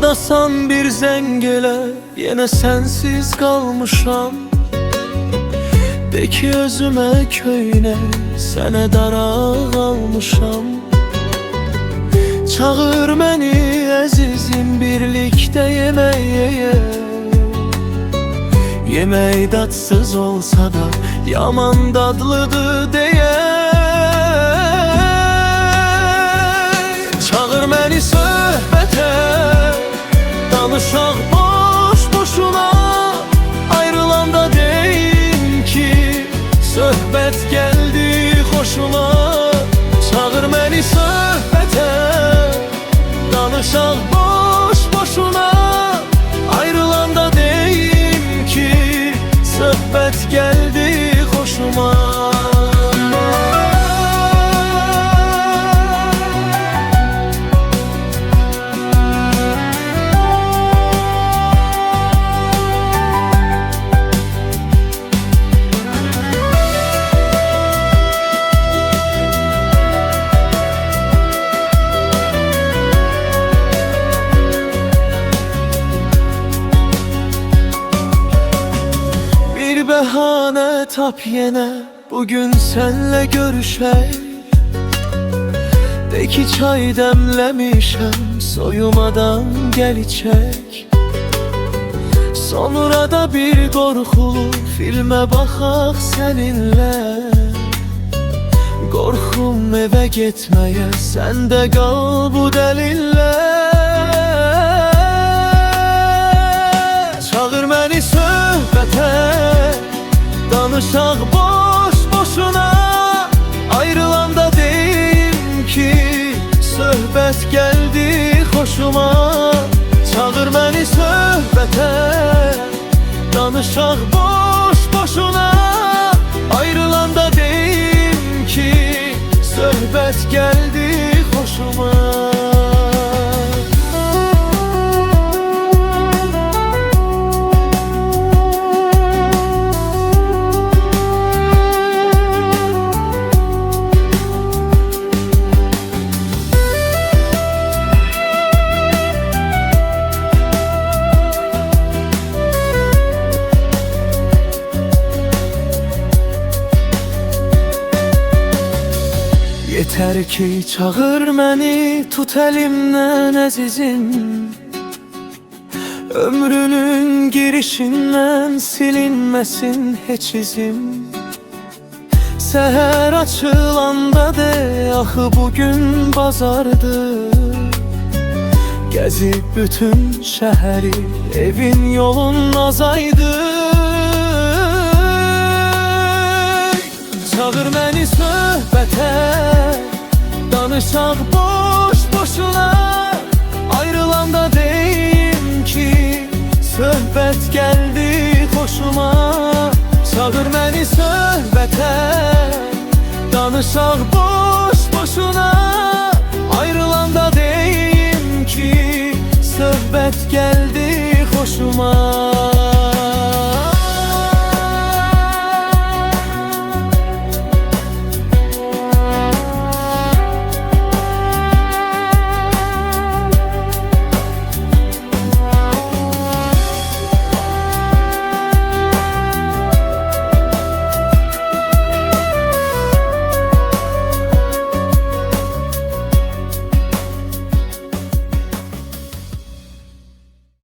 Hardasan bir zəngələ, yenə sənsiz qalmışam. De ki özümə köynə, sənə daraq almışam. Çağır məni əzizim, birlikdə yemək yeyək. Yemək dadsız olsa da yaman dadlıdır deyək. Çağır məni söhbətə, danışaq boş-boşuna. Ayrılanda deyim ki, söhbət gəldi xoşuna. Çağır məni söhbətə, danışaq boş-boşuna. Ayrılanda deyim ki, söhbət gəldi xoşuma. Bəhanə tap yenə, bugün sənlə görüşək. De ki çay dəmləmişəm, soyumadan gəl içək. Sonra da bir qorxulu filmə baxaq səninlə. Qorxum evə getməyə, sən də qal bu dəlillə. Çağır məni söhbətə, danışaq boş-boşuna. Ayrılanda deyim ki, söhbət gəldi xoşuma. Çağır məni söhbətə, danışaq boş-boşuna. Ayrılanda deyim ki, söhbət gəldi xoşuma. Yetər ki çağır məni, tut əlimdən əzizim. Ömrünün girişindən silinməsin heç izim. Səhər açılanda de, axı bugün bazardır. Gəzib bütün şəhəri, evin yolun azaydı. Çağır məni söhbətə, danışaq boş-boşuna. Ayrılanda deyim ki, söhbət gəldi xoşuma. Çağır məni söhbətə, danışaq boş-boşuna. Ayrılanda deyim ki, söhbət gəldi xoşuma.